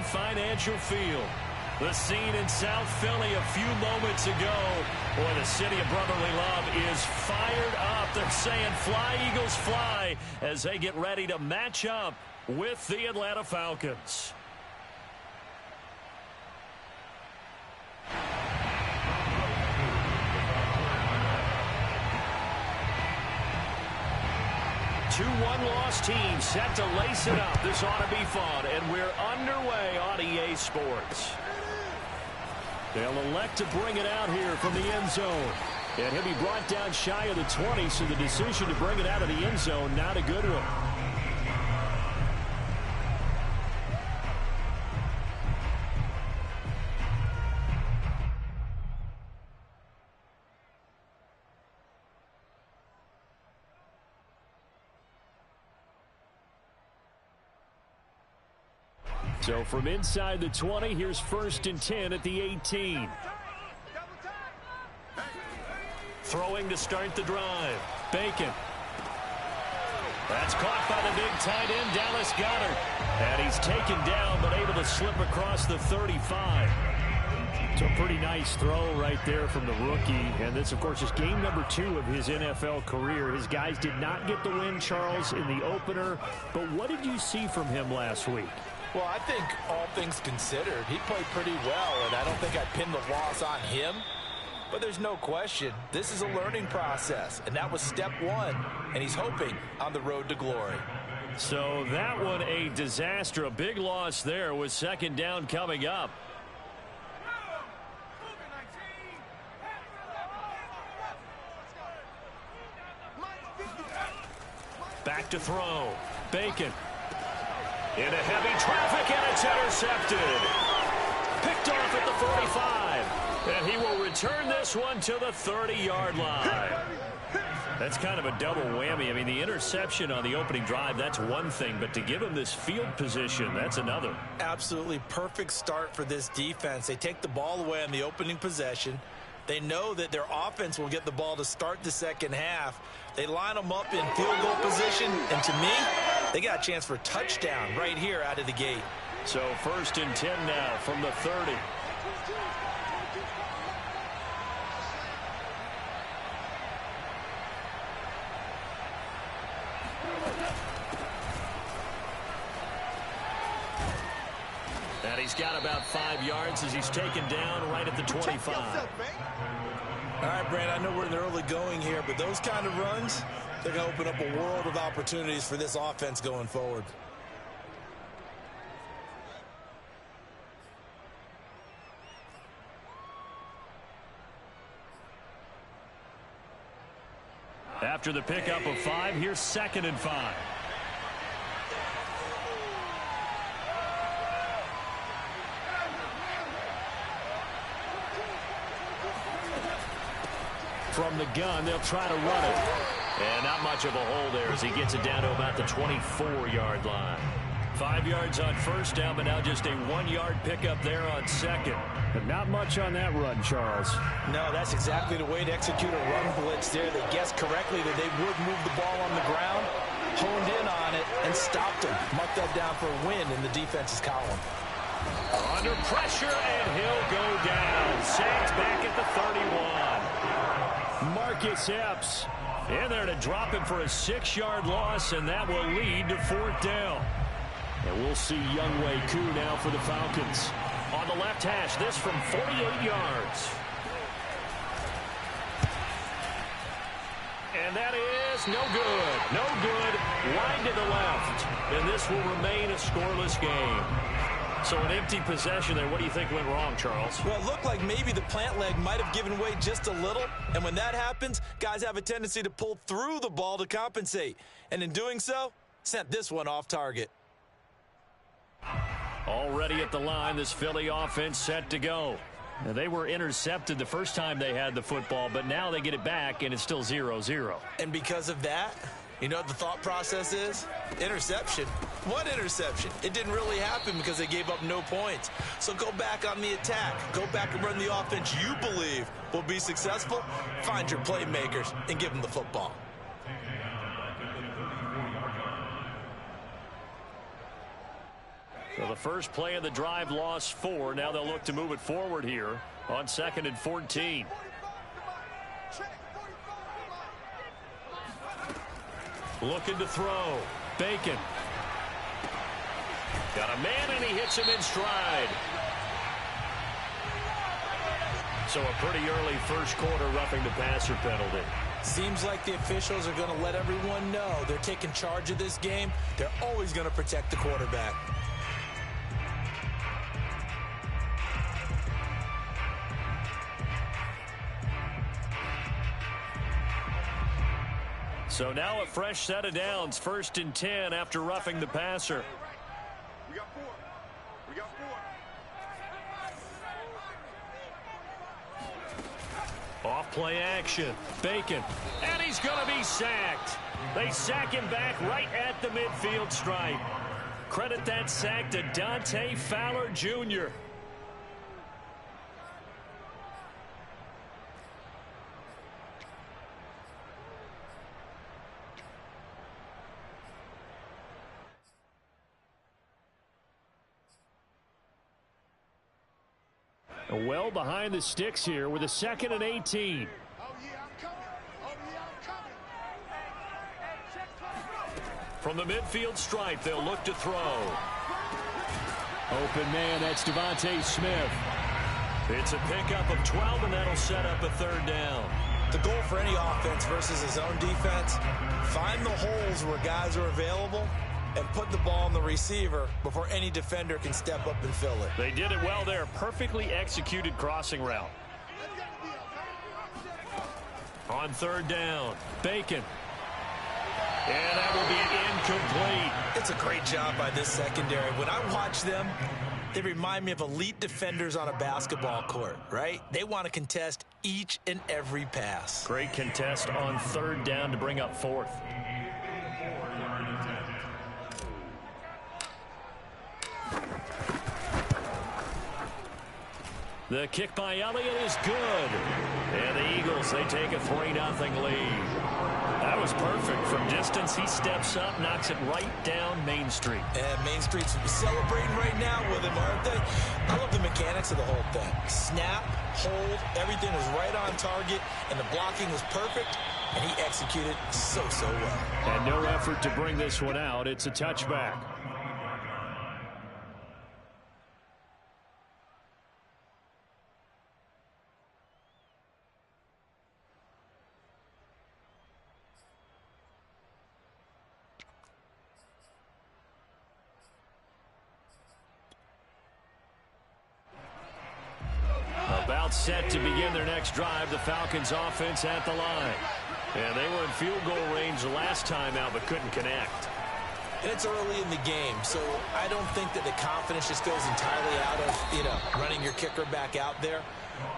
Financial Field. The scene in South Philly a few moments ago. Boy, the city of brotherly love is fired up. They're saying fly, Eagles, fly, as they get ready to match up with the Atlanta Falcons. Two one-loss teams set to lace it up. This ought to be fun, and we're underway on EA Sports. They'll elect to bring it out here from the end zone. And he'll be brought down shy of the 20, so the decision to bring it out of the end zone, not a good one. So from inside the 20, here's 1st and 10 at the 18. Throwing to start the drive. Bacon. That's caught by the big tight end, Dallas Goedert. And he's taken down, but able to slip across the 35. So a pretty nice throw right there from the rookie. And this, of course, is game number 2 of his NFL career. His guys did not get the win, Charles, in the opener. But what did you see from him last week? Well, I think all things considered, he played pretty well, and I don't think I'd pin the loss on him. But there's no question, this is a learning process, and that was step 1, and he's hoping on the road to glory. So that one a disaster, a big loss there with 2nd down coming up. Back to throw. Bacon. Into heavy traffic, and it's intercepted. Picked off at the 45. And he will return this one to the 30-yard line. That's kind of a double whammy. I mean, the interception on the opening drive, that's one thing. But to give him this field position, that's another. Absolutely perfect start for this defense. They take the ball away on the opening possession. They know that their offense will get the ball to start the second half. They line them up in field goal position, and to me, they got a chance for a touchdown right here out of the gate. So 1st and 10 now from the 30. And he's got about 5 yards as he's taken down right at the 25. All right, Brand, I know we're in the early going here, but those kind of runs, they're going to open up a world of opportunities for this offense going forward. After the pickup of 5, here's 2nd and 5. From the gun, they'll try to run it. And not much of a hole there as he gets it down to about the 24-yard line. 5 yards on 1st down, but now just a 1-yard pickup there on 2nd. But not much on that run, Charles. No, that's exactly the way to execute a run blitz there. They guessed correctly that they would move the ball on the ground, honed in on it, and stopped him. Marked that down for a win in the defense's column. Under pressure, and he'll go down. Sacked back at the 31. Marcus Epps in there to drop him for a 6-yard loss, and that will lead to 4th down. And we'll see Younghoe Koo now for the Falcons. On the left hash, this from 48 yards. And that is no good. No good. Wide to the left. And this will remain a scoreless game. So an empty possession there. What do you think went wrong, Charles? Well, it looked like maybe the plant leg might have given way just a little. And when that happens, guys have a tendency to pull through the ball to compensate. And in doing so, sent this one off target. Already at the line, this Philly offense set to go. Now, they were intercepted the first time they had the football, but now they get it back, and it's still 0-0. And because of that, you know what the thought process is? Interception. What interception? It didn't really happen because they gave up no points. So go back on the attack. Go back and run the offense you believe will be successful. Find your playmakers and give them the football. So the first play of the drive lost 4. Now they'll look to move it forward here on 2nd and 14. Looking to throw. Bacon. Got a man, and he hits him in stride. So a pretty early first quarter roughing the passer penalty. Seems like the officials are going to let everyone know they're taking charge of this game. They're always going to protect the quarterback. So now a fresh set of downs, 1st and 10 after roughing the passer. We got 4. We got 4. Off play action. Bacon. And he's going to be sacked. They sack him back right at the midfield stripe. Credit that sack to Dante Fowler Jr. Well behind the sticks here with a 2nd and 18. Oh, yeah, I'm coming. Oh, yeah, I'm coming. From the midfield stripe, they'll look to throw. Open man, that's Devontae Smith. It's a pickup of 12, and that'll set up a 3rd down. The goal for any offense versus his own defense, find the holes where guys are available and put the ball on the receiver before any defender can step up and fill it. They did it well there. Perfectly executed crossing route. On 3rd down, Bacon. And that will be incomplete. It's a great job by this secondary. When I watch them, they remind me of elite defenders on a basketball court, right? They want to contest each and every pass. Great contest on 3rd down to bring up 4th. The kick by Elliott is good. And the Eagles, they take a 3-0 lead. That was perfect. From distance, he steps up, knocks it right down Main Street. And Main Street's celebrating right now with him, aren't they? I love the mechanics of the whole thing. Snap, hold, everything was right on target, and the blocking was perfect, and he executed so well. And no effort to bring this one out. It's a touchback. About set to begin their next drive, the Falcons offense at the line. And they were in field goal range the last time out, but couldn't connect. And it's early in the game, so I don't think that the confidence just goes entirely out of, running your kicker back out there.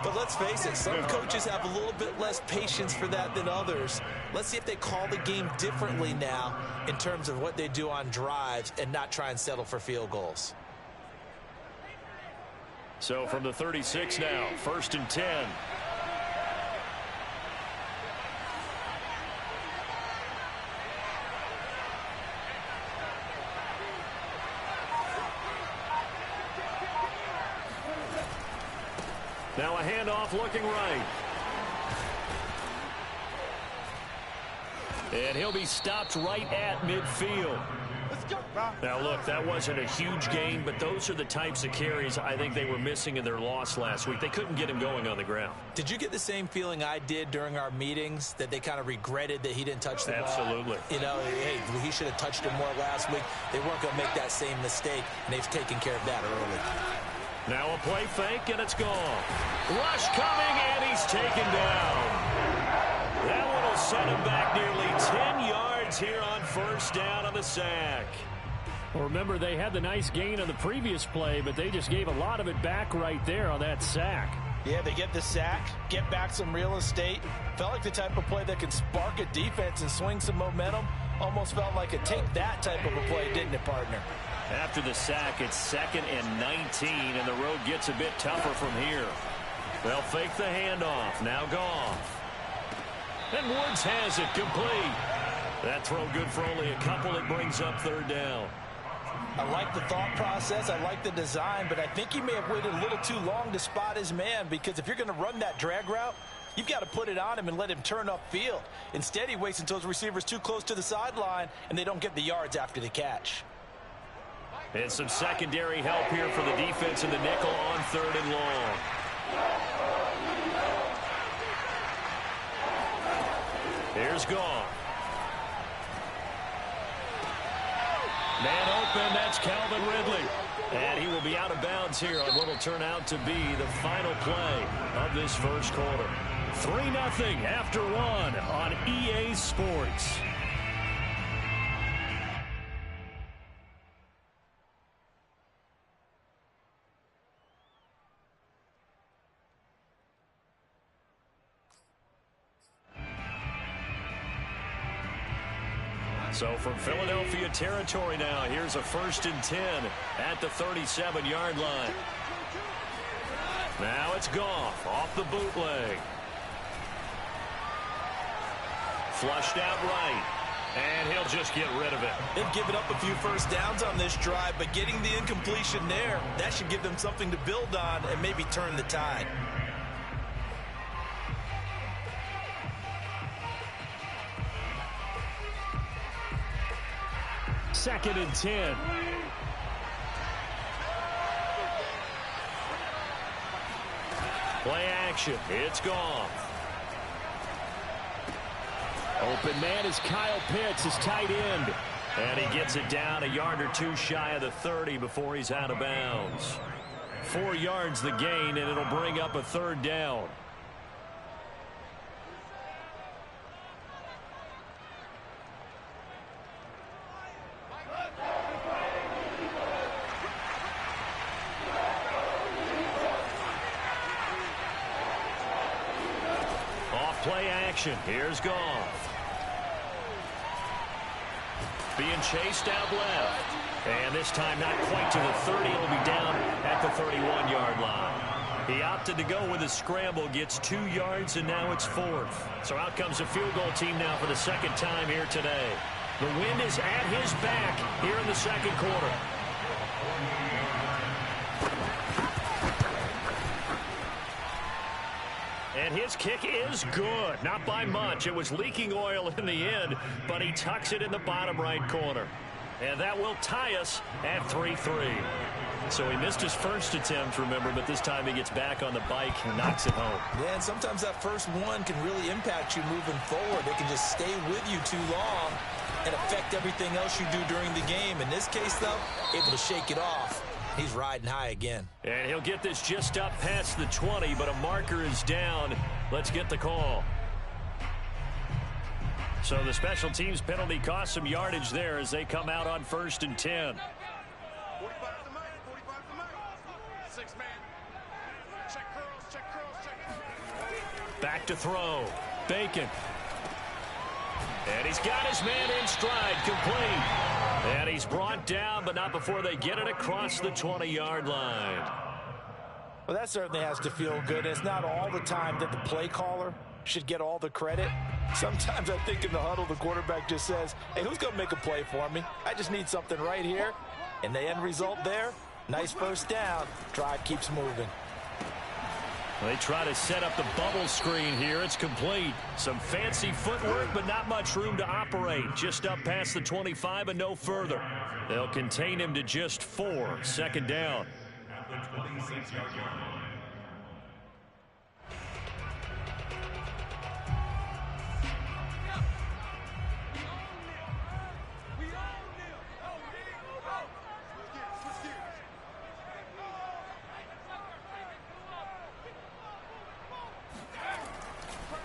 But let's face it, some coaches have a little bit less patience for that than others. Let's see if they call the game differently now in terms of what they do on drives and not try and settle for field goals. So from the 36 now, 1st and 10. Now a handoff looking right. And he'll be stopped right at midfield. Now, look, that wasn't a huge gain, but those are the types of carries I think they were missing in their loss last week. They couldn't get him going on the ground. Did you get the same feeling I did during our meetings, that they kind of regretted that he didn't touch the ball? Absolutely. Hey, he should have touched it more last week. They weren't going to make that same mistake, and they've taken care of that early. Now a play fake, and it's gone. Rush coming, and he's taken down. That one will set him back nearly 10 yards here on 1st down on the sack. Well, remember, they had the nice gain on the previous play, but they just gave a lot of it back right there on that sack. Yeah, they get the sack, get back some real estate. Felt like the type of play that can spark a defense and swing some momentum. Almost felt like a take that type of a play, didn't it, partner? After the sack, it's 2nd and 19, and the road gets a bit tougher from here. They'll fake the handoff. Now Goff. And Woods has it complete. That throw good for only a couple. It brings up 3rd down. I like the thought process. I like the design, but I think he may have waited a little too long to spot his man, because if you're going to run that drag route, you've got to put it on him and let him turn upfield. Instead, he waits until his receiver's too close to the sideline, and they don't get the yards after the catch. And some secondary help here for the defense in the nickel on 3rd and long. Here's Goff. Man open, that's Calvin Ridley. And he will be out of bounds here on what will turn out to be the final play of this first quarter. 3-0 after 1 on EA Sports. So from Philadelphia territory now, here's a 1st and 10 at the 37-yard line. Now it's Goff off the bootleg. Flushed out right, and he'll just get rid of it. They've given up a few first downs on this drive, but getting the incompletion there, that should give them something to build on and maybe turn the tide. Second and 10. Play action. It's Goff. Open man is Kyle Pitts, his tight end. And he gets it down a yard or two shy of the 30 before he's out of bounds. 4 yards the gain, and it'll bring up a 3rd down. Play action. Here's Goff. Being chased out left. And this time not quite to the 30. It'll be down at the 31-yard line. He opted to go with a scramble. Gets 2 yards, and now it's 4th. So out comes a field goal team now for the 2nd time here today. The wind is at his back here in the 2nd quarter. And his kick is good. Not by much. It was leaking oil in the end, but he tucks it in the bottom right corner. And that will tie us at 3-3. So he missed his first attempt, remember, but this time he gets back on the bike and knocks it home. Yeah, and sometimes that first one can really impact you moving forward. They can just stay with you too long and affect everything else you do during the game. In this case, though, able to shake it off. He's riding high again. And he'll get this just up past the 20, but a marker is down. Let's get the call. So the special teams penalty cost some yardage there as they come out on 1st and 10. 45 to make, 45 to make. 6 man. Check curls, check. Back to throw. Bacon. And he's got his man in stride, complete. And he's brought down, but not before they get it across the 20-yard line. Well, that certainly has to feel good. It's not all the time that the play caller should get all the credit. Sometimes I think in the huddle, the quarterback just says, hey, who's going to make a play for me? I just need something right here. And the end result there, nice first down. Drive keeps moving. They try to set up the bubble screen here. It's complete. Some fancy footwork, but not much room to operate. Just up past the 25 and no further. They'll contain him to just 4. 2nd down. At the 26-yard line.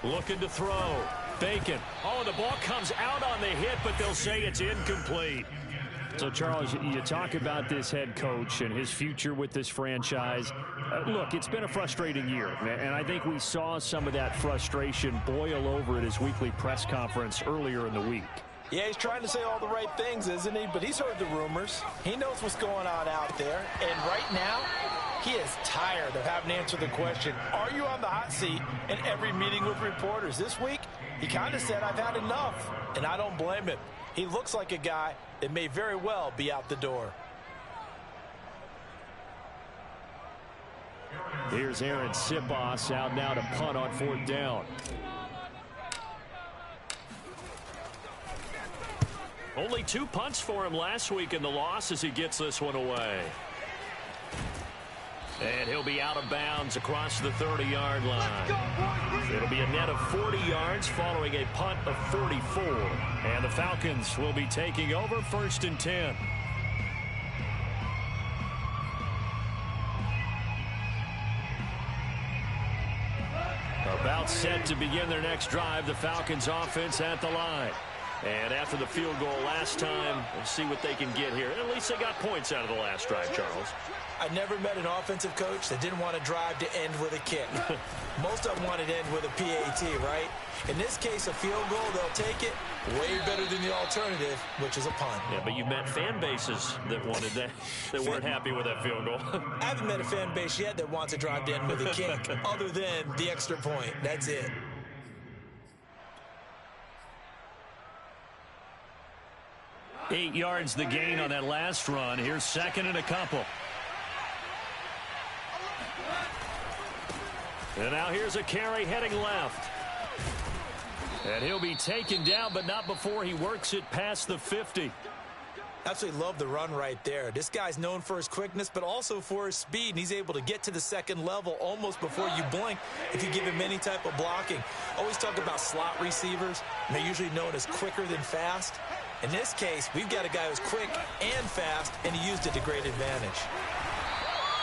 Looking to throw. Bacon. Oh, the ball comes out on the hit, but they'll say it's incomplete. So, Charles, you talk about this head coach and his future with this franchise. Look, it's been a frustrating year, and I think we saw some of that frustration boil over at his weekly press conference earlier in the week. Yeah, he's trying to say all the right things, isn't he? But he's heard the rumors. He knows what's going on out there. And right now, he is tired of having to answer the question, are you on the hot seat in every meeting with reporters? This week, he kind of said, I've had enough. And I don't blame him. He looks like a guy that may very well be out the door. Here's Aaron Sipos out now to punt on 4th down. Only 2 punts for him last week in the loss as he gets this one away. And he'll be out of bounds across the 30-yard line. It'll be a net of 40 yards following a punt of 44. And the Falcons will be taking over 1st and 10. About set to begin their next drive, the Falcons offense at the line. And after the field goal last time, we'll see what they can get here. At least they got points out of the last drive, Charles. I never met an offensive coach that didn't want to drive to end with a kick. Most of them wanted to end with a PAT, right? In this case, a field goal, they'll take it. Way better than the alternative, which is a punt. Yeah, but you've met fan bases that wanted that, that weren't happy with that field goal. I haven't met a fan base yet that wants to drive to end with a kick, other than the extra point. That's it. Eight yards the gain on that last run. Here's 2nd and a couple. And now here's a carry heading left. And he'll be taken down, but not before he works it past the 50. Absolutely love the run right there. This guy's known for his quickness, but also for his speed. And he's able to get to the 2nd level almost before you blink if you give him any type of blocking. Always talk about slot receivers. And they're usually known as quicker than fast. In this case, we've got a guy who's quick and fast, and he used it to great advantage.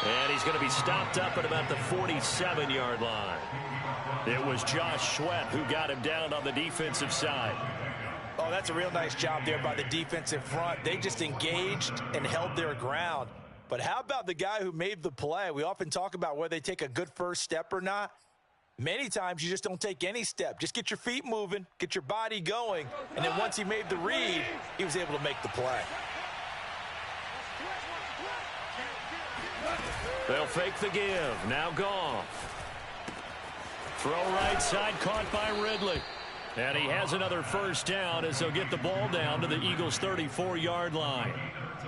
And he's going to be stopped up at about the 47-yard line. It was Josh Sweat who got him down on the defensive side. Oh, that's a real nice job there by the defensive front. They just engaged and held their ground. But how about the guy who made the play? We often talk about whether they take a good first step or not. Many times you just don't take any step. Just get your feet moving, get your body going, and then once he made the read, he was able to make the play. They'll fake the give. Now Goff. Throw right side, caught by Ridley. And he has another 1st down as they'll get the ball down to the Eagles' 34-yard line.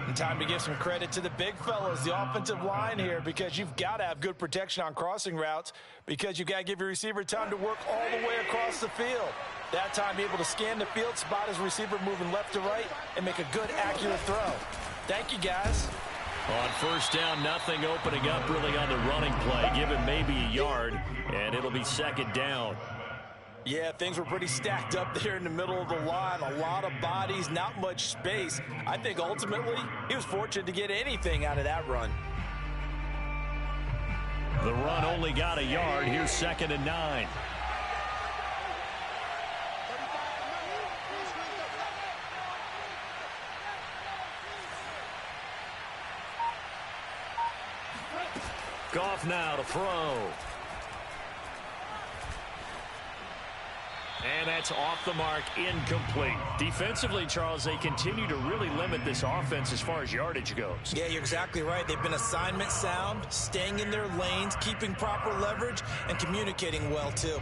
And time to give some credit to the big fellas, the offensive line here, because you've got to have good protection on crossing routes because you've got to give your receiver time to work all the way across the field. That time, be able to scan the field, spot his receiver moving left to right, and make a good, accurate throw. Thank you, guys. On 1st down, nothing opening up really on the running play. Give him maybe a yard, and it'll be 2nd down. Yeah, things were pretty stacked up there in the middle of the line. A lot of bodies, not much space. I think ultimately he was fortunate to get anything out of that run. The run only got a yard. Here's 2nd and 9. Goff now to throw. And that's off the mark, incomplete. Defensively, Charles, they continue to really limit this offense as far as yardage goes. Yeah, you're exactly right. They've been assignment sound, staying in their lanes, keeping proper leverage, and communicating well, too.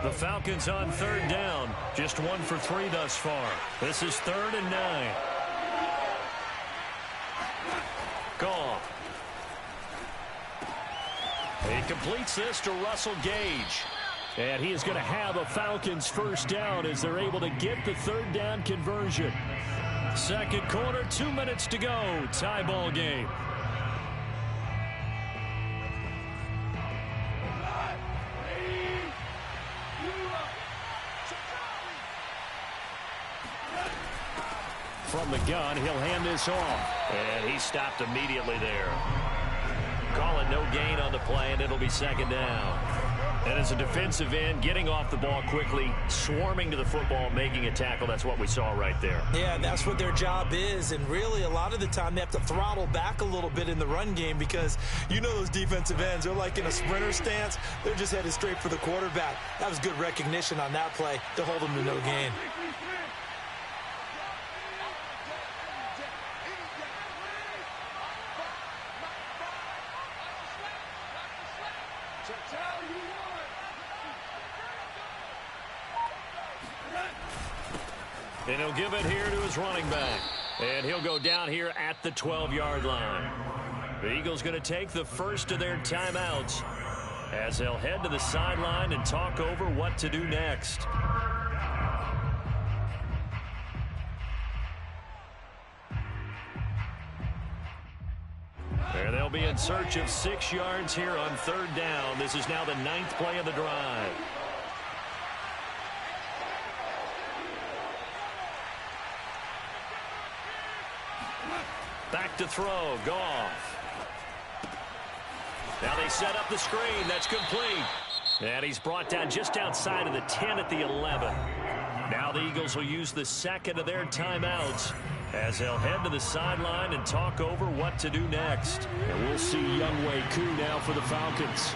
The Falcons on 3rd down. Just 1 for 3 thus far. This is 3rd and 9. Goff. He completes this to Russell Gage. And he is going to have a Falcons 1st down as they're able to get the 3rd down conversion. 2nd quarter, 2 minutes to go. Tie ball game. From the gun, he'll hand this off. And he stopped immediately there. Call it no gain on the play, and it'll be 2nd down. And as a defensive end, getting off the ball quickly, swarming to the football, making a tackle, that's what we saw right there. Yeah, and that's what their job is. And really, a lot of the time, they have to throttle back a little bit in the run game because you know those defensive ends, they're like in a sprinter stance. They're just headed straight for the quarterback. That was good recognition on that play to hold them to no gain. And he'll give it here to his running back. And he'll go down here at the 12-yard line. The Eagles going to take the first of their timeouts as they'll head to the sideline and talk over what to do next. And they'll be in search of 6 yards here on 3rd down. This is now the 9th play of the drive. Back to throw, Goff. Now they set up the screen. That's complete. And he's brought down just outside of the 10 at the 11. Now the Eagles will use the second of their timeouts as they'll head to the sideline and talk over what to do next. And we'll see Younghoe Koo now for the Falcons.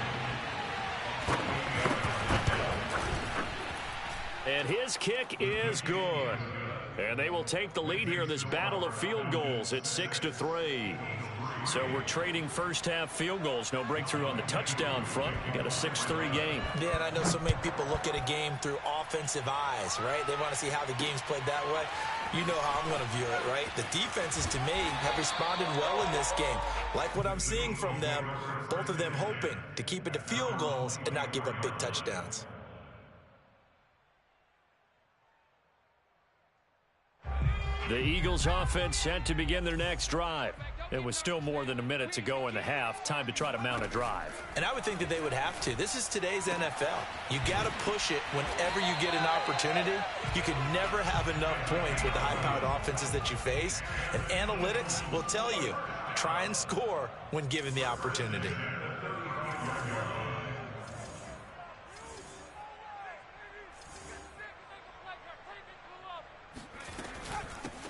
And his kick is good. And they will take the lead here in this battle of field goals at 6-3. So we're trading first-half field goals. No breakthrough on the touchdown front. We got a 6-3 game. Yeah, and I know so many people look at a game through offensive eyes, right? They want to see how the game's played that way. You know how I'm going to view it, right? The defenses, to me, have responded well in this game. Like what I'm seeing from them, both of them hoping to keep it to field goals and not give up big touchdowns. The Eagles offense set to begin their next drive. It was still more than a minute to go in the half. Time to try to mount a drive. And I would think that they would have to. This is today's NFL. You got to push it whenever you get an opportunity. You can never have enough points with the high-powered offenses that you face. And analytics will tell you, try and score when given the opportunity.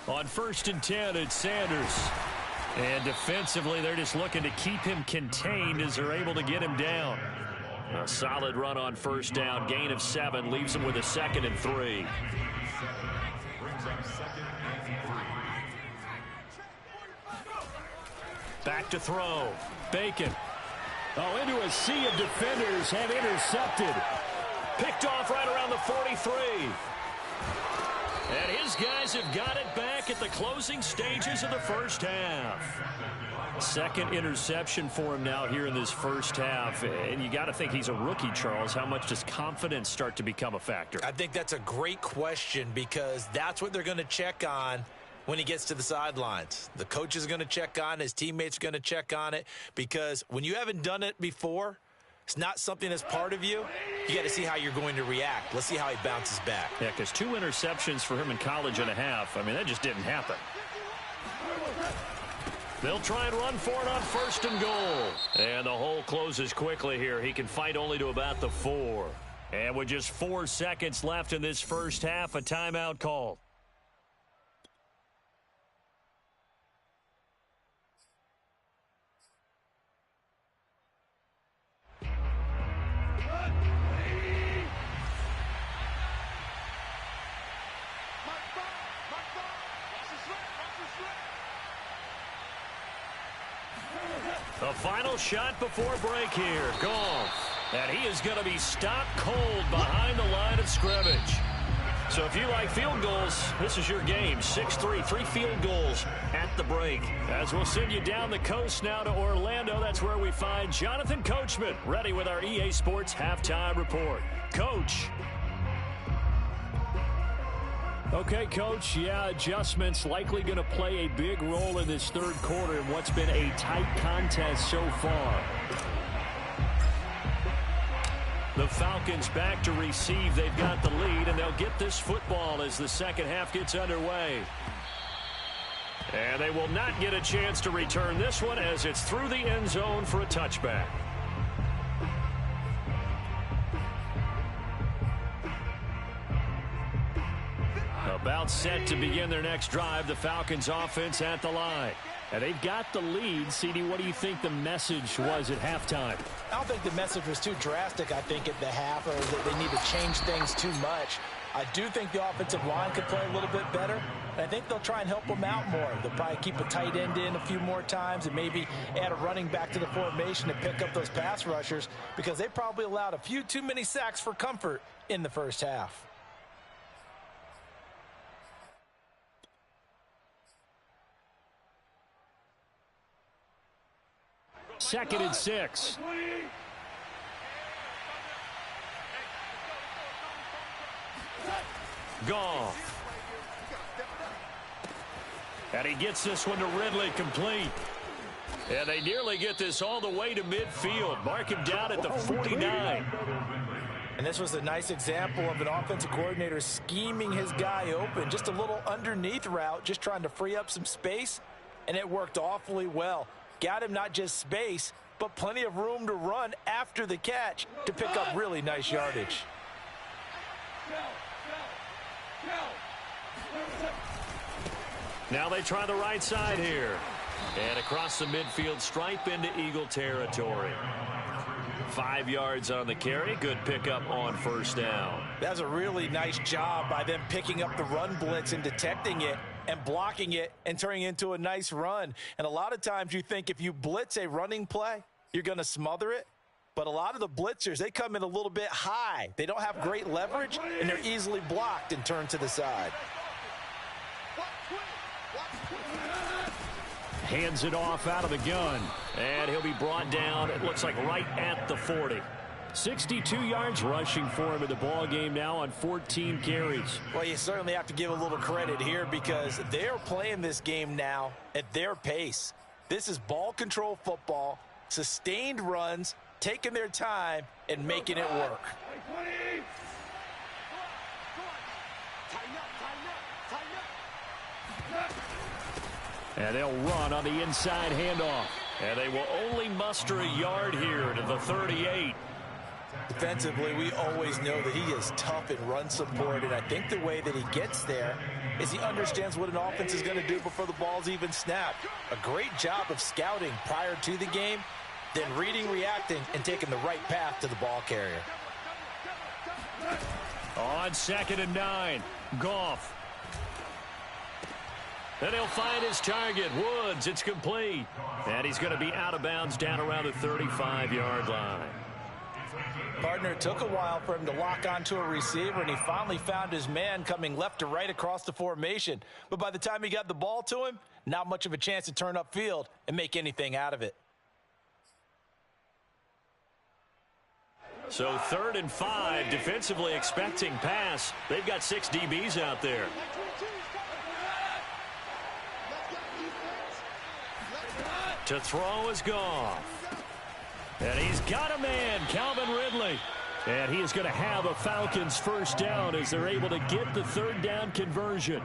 On 1st and 10, it's Sanders. And defensively, they're just looking to keep him contained as they're able to get him down. A solid run on 1st down. Gain of 7 leaves him with a 2nd and 3. Back to throw. Bacon. Oh, into a sea of defenders and intercepted. Picked off right around the 43. And his guys have got it back at the closing stages of the first half. 2nd interception for him now here in this first half. And you got to think he's a rookie, Charles. How much does confidence start to become a factor? I think that's a great question because that's what they're going to check on when he gets to the sidelines. The coach is going to check on, his teammates are going to check on it because when you haven't done it before, it's not something that's part of you. You got to see how you're going to react. Let's see how he bounces back. Yeah, because 2 interceptions for him in college and a half. I mean, that just didn't happen. They'll try and run for it on 1st and goal. And the hole closes quickly here. He can fight only to about the 4. And with just 4 seconds left in this first half, a timeout called. The final shot before break here. Goff. And he is going to be stopped cold behind the line of scrimmage. So if you like field goals, this is your game. 6-3, 3 field goals at the break. As we'll send you down the coast now to Orlando, that's where we find Jonathan Coachman ready with our EA Sports Halftime Report. Coach. Okay, Coach, yeah, adjustments likely going to play a big role in this 3rd quarter in what's been a tight contest so far. The Falcons back to receive. They've got the lead, and they'll get this football as the 2nd half gets underway. And they will not get a chance to return this one as it's through the end zone for a touchback. About set to begin their next drive, the Falcons offense at the line. And they've got the lead. CD, what do you think the message was at halftime? I don't think the message was too drastic, I think, at the half, or that they need to change things too much. I do think the offensive line could play a little bit better. And I think they'll try and help them out more. They'll probably keep a tight end in a few more times and maybe add a running back to the formation to pick up those pass rushers because they probably allowed a few too many sacks for comfort in the first half. 2nd and 6. Goff. And he gets this one to Ridley, complete. And they nearly get this all the way to midfield. Mark him down at the 49. And this was a nice example of an offensive coordinator scheming his guy open. Just a little underneath route, just trying to free up some space. And it worked awfully well. Got him not just space, but plenty of room to run after the catch to pick up really nice yardage. Now they try the right side here. And across the midfield stripe into Eagle territory. 5 yards on the carry. Good pickup on first down. That's a really nice job by them picking up the run blitz and detecting it and blocking it and turning it into a nice run. And a lot of times you think if you blitz a running play, you're going to smother it. But a lot of the blitzers, they come in a little bit high. They don't have great leverage, and they're easily blocked and turned to the side. Hands it off out of the gun. And he'll be brought down, it looks like right at the 40. 62 yards rushing for him in the ball game now on 14 carries. Well, you certainly have to give a little credit here because they're playing this game now at their pace. This is ball control football, sustained runs, taking their time and making it work. And they'll run on the inside handoff. And they will only muster a yard here to the 38. Defensively, we always know that he is tough in run support, and I think the way that he gets there is he understands what an offense is going to do before the ball's even snapped. A great job of scouting prior to the game, then reading, reacting, and taking the right path to the ball carrier. On 2nd and 9, Goff. And he'll find his target, Woods. It's complete. And he's going to be out of bounds down around the 35-yard line. Partner, it took a while for him to lock onto a receiver, and he finally found his man coming left to right across the formation. But by the time he got the ball to him, not much of a chance to turn upfield and make anything out of it. So 3rd and 5, defensively expecting pass. They've got 6 DBs out there. To throw is Goff. And he's got a man, Calvin Ridley. And he is going to have a Falcons first down as they're able to get the 3rd down conversion.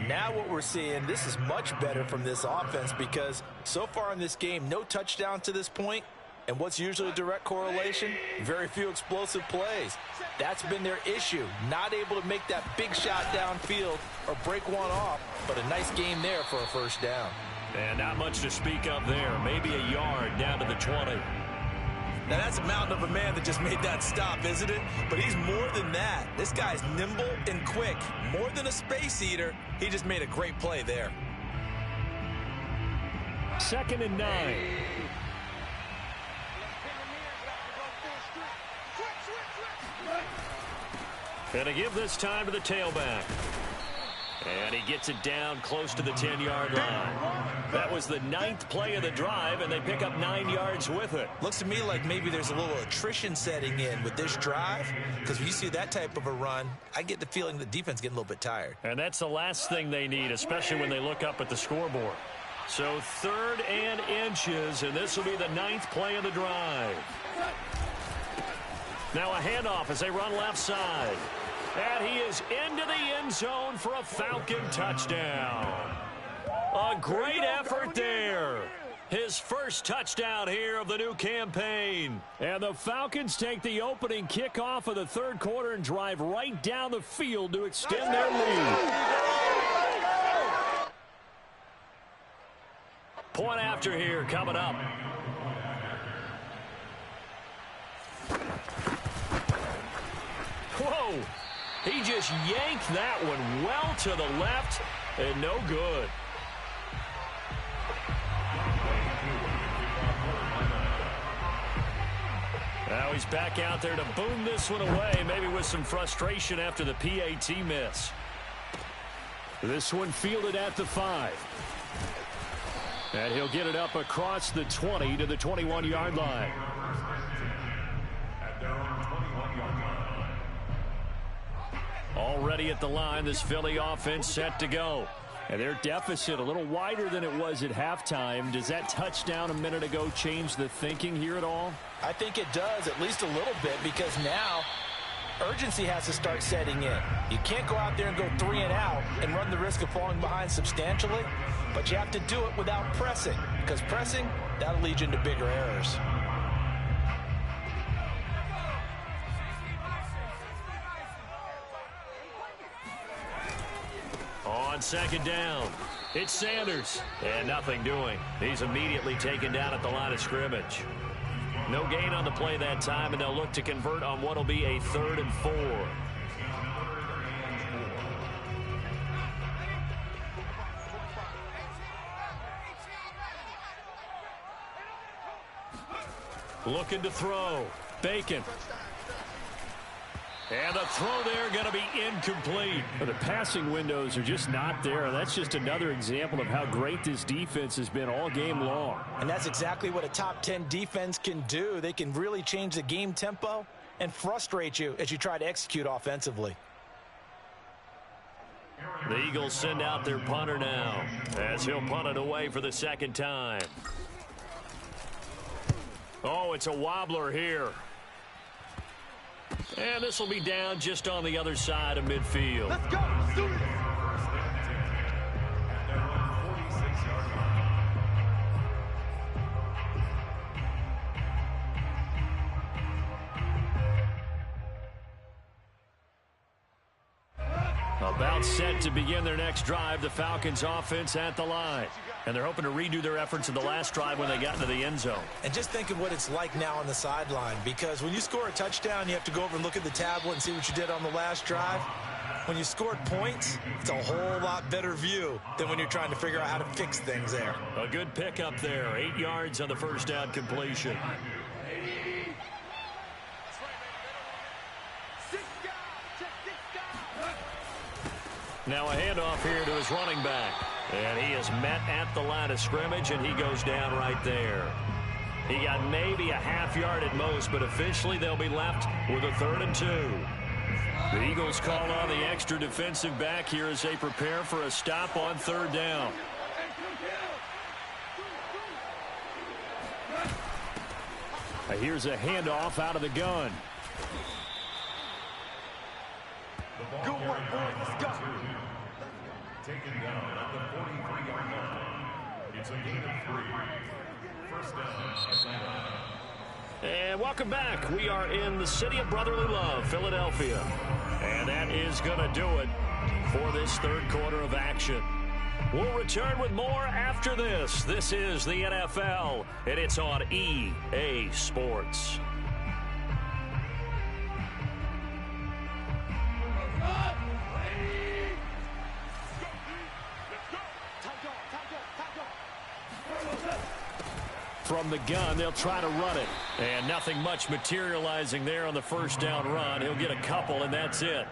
Now what we're seeing, this is much better from this offense because so far in this game, no touchdown to this point. And what's usually a direct correlation? Very few explosive plays. That's been their issue. Not able to make that big shot downfield or break one off, but a nice game there for a first down. And not much to speak of there. Maybe a yard down to the 20. Now, that's a mountain of a man that just made that stop, isn't it? But he's more than that. This guy's nimble and quick. More than a space eater. He just made a great play there. 2nd and 9. And to give this time to the tailback. And he gets it down close to the 10-yard line. That was the 9th play of the drive, and they pick up 9 yards with it. Looks to me like maybe there's a little attrition setting in with this drive, because when you see that type of a run, I get the feeling the defense getting a little bit tired. And that's the last thing they need, especially when they look up at the scoreboard. So 3rd and inches, and this will be the 9th play of the drive. Now a handoff as they run left side. And he is into the end zone for a Falcon touchdown. A great effort there. His first touchdown here of the new campaign. And the Falcons take the opening kickoff of the 3rd quarter and drive right down the field to extend their lead. Point after here coming up. Whoa! He just yanked that one well to the left and no good. Now he's back out there to boom this one away, maybe with some frustration after the PAT miss. This one fielded at the 5. And he'll get it up across the 20 to the 21-yard line. Already at the line, this Philly offense set to go. And their deficit a little wider than it was at halftime. Does that touchdown a minute ago change the thinking here at all? I think it does, at least a little bit, because now urgency has to start setting in. You can't go out there and go 3 and out and run the risk of falling behind substantially, but you have to do it without pressing, because pressing, that'll lead you into bigger errors. On second down, it's Sanders, and nothing doing. He's immediately taken down at the line of scrimmage. No gain on the play that time, and they'll look to convert on what will be a 3rd and 4. Looking to throw. Bacon. And the throw there going to be incomplete. The passing windows are just not there. That's just another example of how great this defense has been all game long. And that's exactly what a top 10 defense can do. They can really change the game tempo and frustrate you as you try to execute offensively. The Eagles send out their punter now as he'll punt it away for the second time. Oh, it's a wobbler here. And this will be down just on the other side of midfield. Let's go. Let's do this. About set to begin their next drive, the Falcons offense at the line. And they're hoping to redo their efforts in the last drive when they got into the end zone. And just think of what it's like now on the sideline, because when you score a touchdown, you have to go over and look at the tablet and see what you did on the last drive. When you scored points, it's a whole lot better view than when you're trying to figure out how to fix things there. A good pickup there, 8 yards on the first down completion. Now a handoff here to his running back. And he is met at the line of scrimmage, and he goes down right there. He got maybe a half yard at most, but officially they'll be left with a 3rd and 2. The Eagles call on the extra defensive back here as they prepare for a stop on 3rd down. Here's a handoff out of the gun. Good work, boys. Let's go. Taken down at the 43-yard line. It's a gain of 3. First down, Atlanta. And welcome back. We are in the city of brotherly love, Philadelphia. And that is going to do it for this 3rd quarter of action. We'll return with more after this. This is the NFL, and it's on EA Sports. From the gun, they'll try to run it. And nothing much materializing there on the first down run. He'll get a couple, and that's it.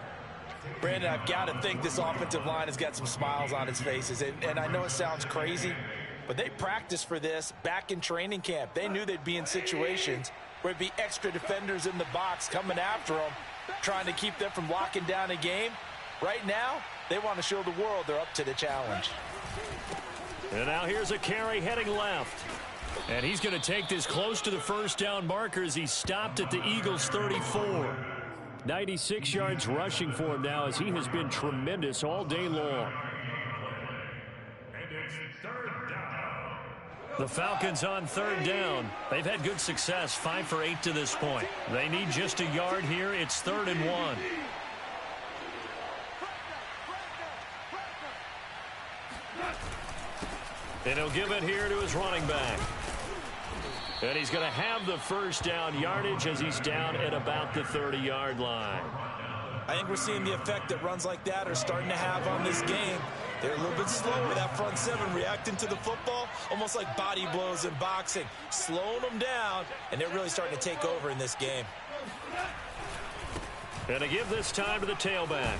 Brandon, I've got to think this offensive line has got some smiles on its faces. And I know it sounds crazy, but they practiced for this back in training camp. They knew they'd be in situations where it'd be extra defenders in the box coming after them, trying to keep them from locking down a game. Right now, they want to show the world they're up to the challenge. And now here's a carry heading left. And he's going to take this close to the first down marker as he stopped at the Eagles' 34. 96 yards rushing for him now as he has been tremendous all day long. And it's 3rd down. The Falcons on 3rd down. They've had good success, 5 for 8 to this point. They need just a yard here. It's 3rd and 1. And he'll give it here to his running back. And he's going to have the first down yardage as he's down at about the 30-yard line. I think we're seeing the effect that runs like that are starting to have on this game. They're a little bit slower, that front 7 reacting to the football, almost like body blows in boxing, slowing them down, and they're really starting to take over in this game. And to give this time to the tailback.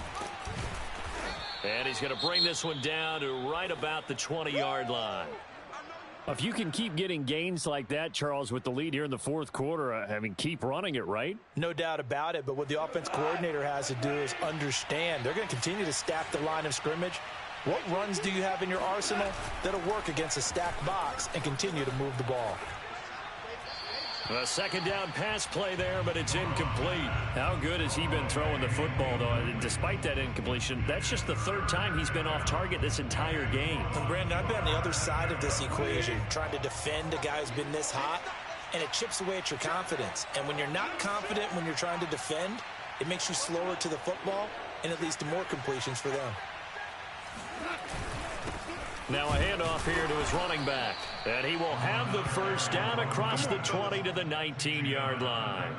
And he's going to bring this one down to right about the 20-yard line. If you can keep getting gains like that, Charles, with the lead here in the fourth quarter, keep running it, right? No doubt about it, but what the offense coordinator has to do is understand they're going to continue to stack the line of scrimmage. What runs do you have in your arsenal that'll work against a stacked box and continue to move the ball? A second down pass play there, but it's incomplete. How good has he been throwing the football, though? Despite that incompletion, that's just the third time he's been off target this entire game. And Brandon, I've been on the other side of this equation, trying to defend a guy who's been this hot, and it chips away at your confidence. And when you're not confident when you're trying to defend, it makes you slower to the football, and it leads to more completions for them. Now a handoff here to his running back. And he will have the first down across the 20 to the 19-yard line.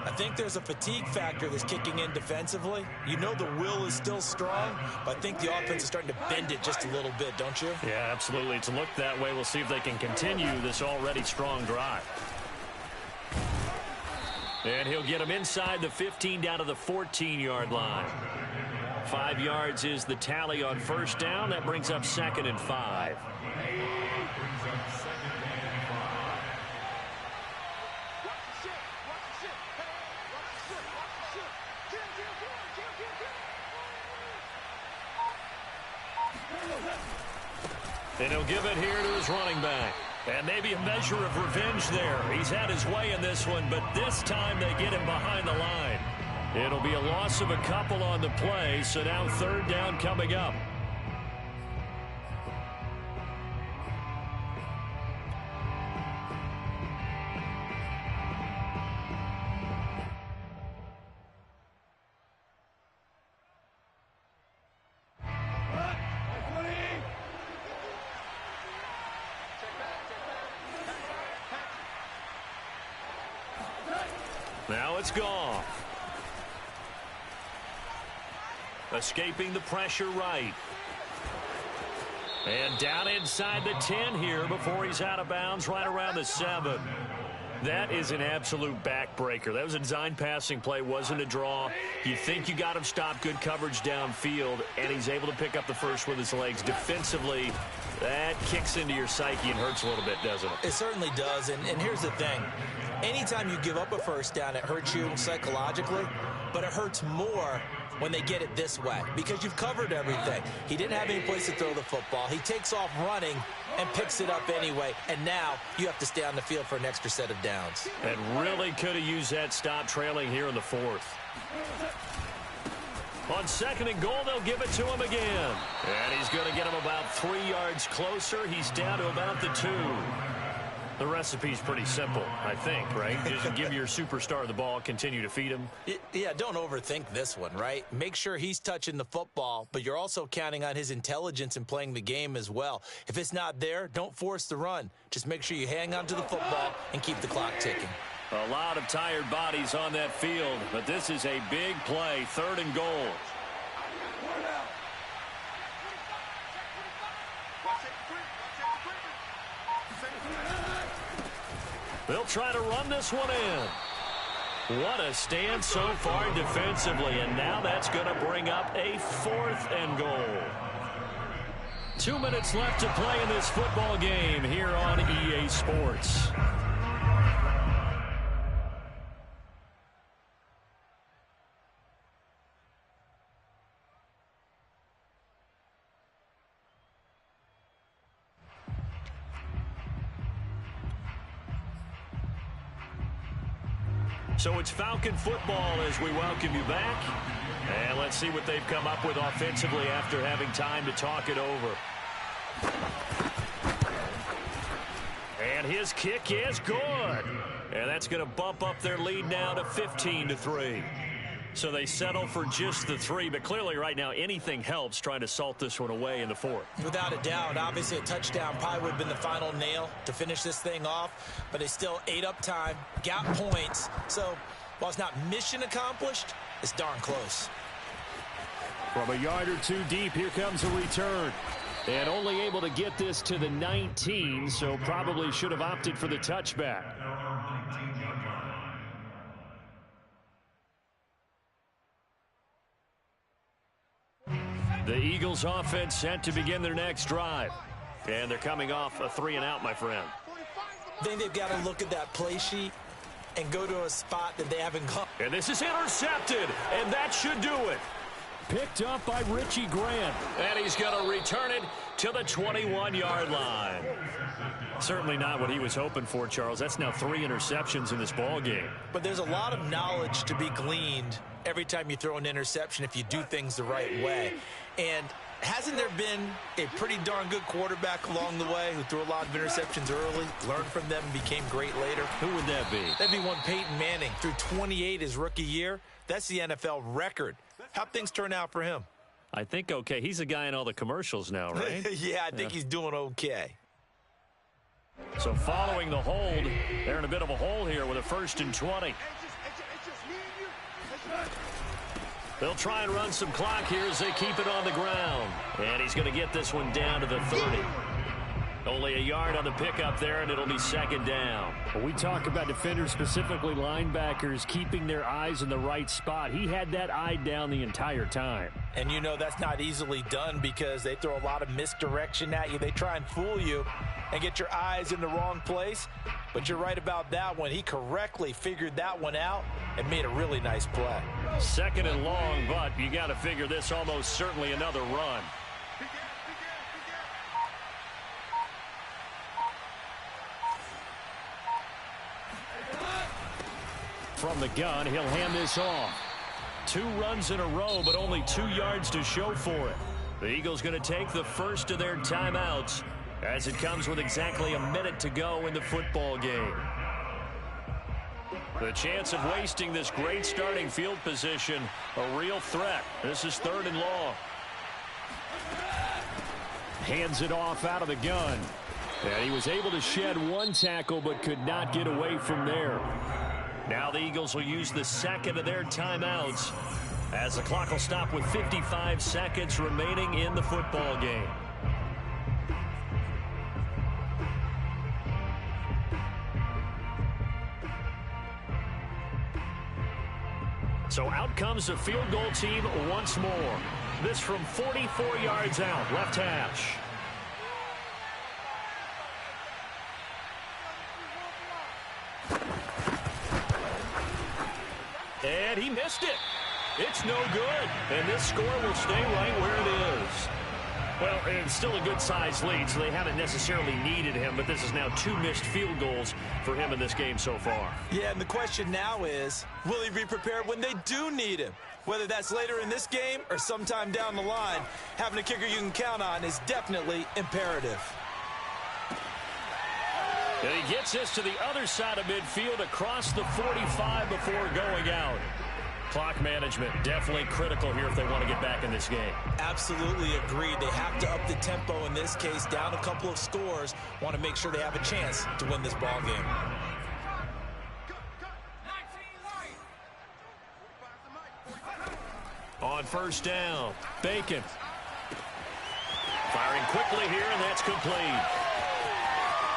I think there's a fatigue factor that's kicking in defensively. You know the will is still strong, but I think the offense is starting to bend it just a little bit, don't you? Yeah, absolutely. It's looked that way. We'll see if they can continue this already strong drive. And he'll get him inside the 15 down to the 14-yard line. 5 yards is the tally on first down. That brings up 2nd and 5. And he'll give it here to his running back. And maybe a measure of revenge there. He's had his way in this one, but this time they get him behind the line. It'll be a loss of a couple on the play, so now third down coming up. Now it's gone. Escaping the pressure right. And down inside the 10 here before he's out of bounds right around the 7. That is an absolute backbreaker. That was a design passing play, wasn't a draw. You think you got him stopped, good coverage downfield, and he's able to pick up the first with his legs. Defensively, that kicks into your psyche and hurts a little bit, doesn't it? It certainly does, and here's the thing. Anytime you give up a first down, it hurts you psychologically, but it hurts more when they get it this way because you've covered everything. He didn't have any place to throw the football. He takes off running and picks it up anyway, and now you have to stay on the field for an extra set of downs. And really could have used that stop trailing here in the 4th. On 2nd and goal, they'll give it to him again. And he's going to get him about 3 yards closer. He's down to about the 2. The recipe's pretty simple, I think, right? Just give your superstar the ball, continue to feed him. Yeah, don't overthink this one, right? Make sure he's touching the football, but you're also counting on his intelligence in playing the game as well. If it's not there, don't force the run. Just make sure you hang on to the football and keep the clock ticking. A lot of tired bodies on that field, but this is a big play, 3rd and goal. They'll try to run this one in. What a stand so far defensively, and now that's going to bring up a 4th and goal. 2 minutes left to play in this football game here on EA Sports. So it's Falcon football as we welcome you back. And let's see what they've come up with offensively after having time to talk it over. And his kick is good. And that's going to bump up their lead now to 15-3. So they settle for just the 3, but clearly right now anything helps trying to salt this one away in the 4th. Without a doubt, obviously a touchdown probably would have been the final nail to finish this thing off, but they still ate up time, got points. So while it's not mission accomplished, it's darn close. From a yard or 2 deep, here comes a return. And only able to get this to the 19, so probably should have opted for the touchback. The Eagles offense set to begin their next drive. And they're coming off a 3-and-out, my friend. I think they've got to look at that play sheet and go to a spot that they haven't gone. And this is intercepted, and that should do it. Picked up by Richie Grant. And he's going to return it to the 21-yard line. Certainly not what he was hoping for, Charles. That's now 3 interceptions in this ball game. But there's a lot of knowledge to be gleaned every time you throw an interception if you do things the right way. And hasn't there been a pretty darn good quarterback along the way who threw a lot of interceptions early, learned from them, and became great later? Who would that be? That'd be one Peyton Manning. Threw 28 his rookie year. That's the NFL record. How'd things turn out for him? I think okay. He's a guy in all the commercials now, right? Yeah, I think he's doing okay. So following the hold, they're in a bit of a hole here with a 1st and 20. They'll try and run some clock here as they keep it on the ground. And he's going to get this one down to the 30. Only a yard on the pickup there, and it'll be 2nd down. We talk about defenders, specifically linebackers, keeping their eyes in the right spot. He had that eye down the entire time. And you know that's not easily done because they throw a lot of misdirection at you. They try and fool you and get your eyes in the wrong place. But you're right about that one. He correctly figured that one out and made a really nice play. 2nd and long, but you got to figure this almost certainly another run. From the gun, he'll hand this off. 2 runs in a row, but only 2 yards to show for it. The Eagles going to take the first of their timeouts as it comes with exactly a minute to go in the football game. The chance of wasting this great starting field position, a real threat. This is 3rd and long. Hands it off out of the gun. And he was able to shed 1 tackle but could not get away from there. Now the Eagles will use the 2nd of their timeouts as the clock will stop with 55 seconds remaining in the football game. So out comes the field goal team once more. This from 44 yards out, left hash. And he missed it. It's no good. And this score will stay right where it is. Well, it's still a good-sized lead, so they haven't necessarily needed him, but this is now 2 missed field goals for him in this game so far. Yeah, and the question now is, will he be prepared when they do need him? Whether that's later in this game or sometime down the line, having a kicker you can count on is definitely imperative. And he gets this to the other side of midfield across the 45 before going out. Clock management definitely critical here if they want to get back in this game. Absolutely agreed. They have to up the tempo in this case, down a couple of scores. Want to make sure they have a chance to win this ball game. On 1st down, Bacon. Firing quickly here, and that's complete.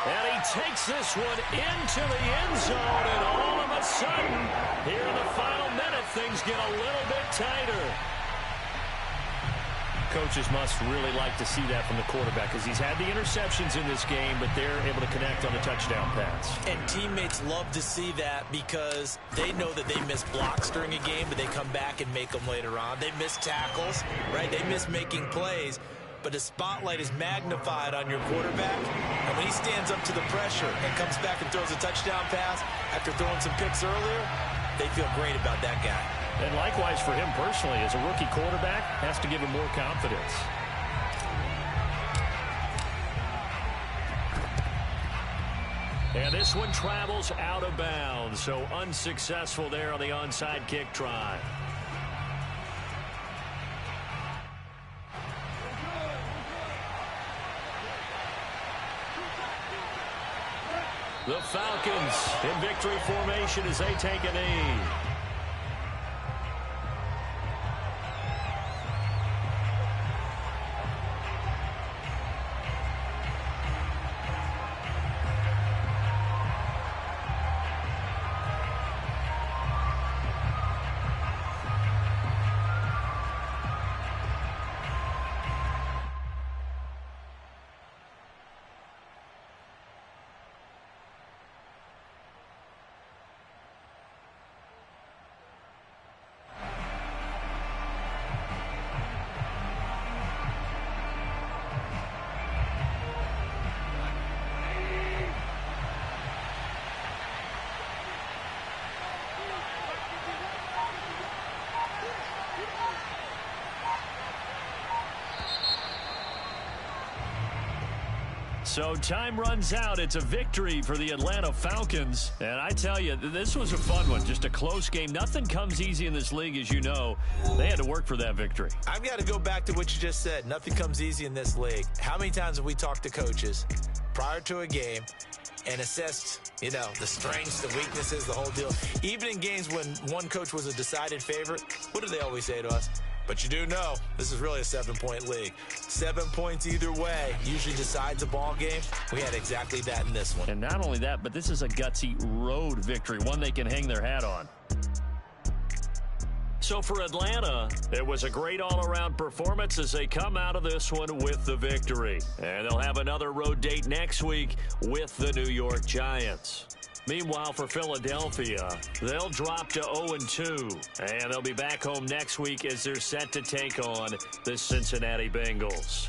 And he takes this one into the end zone, and all of a sudden, here in the final minute, things get a little bit tighter. Coaches must really like to see that from the quarterback because he's had the interceptions in this game, but they're able to connect on the touchdown pass. And teammates love to see that because they know that they miss blocks during a game, but they come back and make them later on. They miss tackles, right? They miss making plays. But the spotlight is magnified on your quarterback. And when he stands up to the pressure and comes back and throws a touchdown pass after throwing some picks earlier, they feel great about that guy. And likewise for him personally, as a rookie quarterback, has to give him more confidence. And this one travels out of bounds, so unsuccessful there on the onside kick try. The Falcons in victory formation as they take a knee. So time runs out. It's a victory for the Atlanta Falcons. And I tell you, this was a fun one. Just a close game. Nothing comes easy in this league, as you know. They had to work for that victory. I've got to go back to what you just said. Nothing comes easy in this league. How many times have we talked to coaches prior to a game and assessed, the strengths, the weaknesses, the whole deal? Even in games when one coach was a decided favorite, what do they always say to us? But you do know this is really a 7-point league. 7 points either way usually decides a ball game. We had exactly that in this one. And not only that, but this is a gutsy road victory, one they can hang their hat on. So for Atlanta, it was a great all-around performance as they come out of this one with the victory. And they'll have another road date next week with the New York Giants. Meanwhile, for Philadelphia, they'll drop to 0-2, and they'll be back home next week as they're set to take on the Cincinnati Bengals.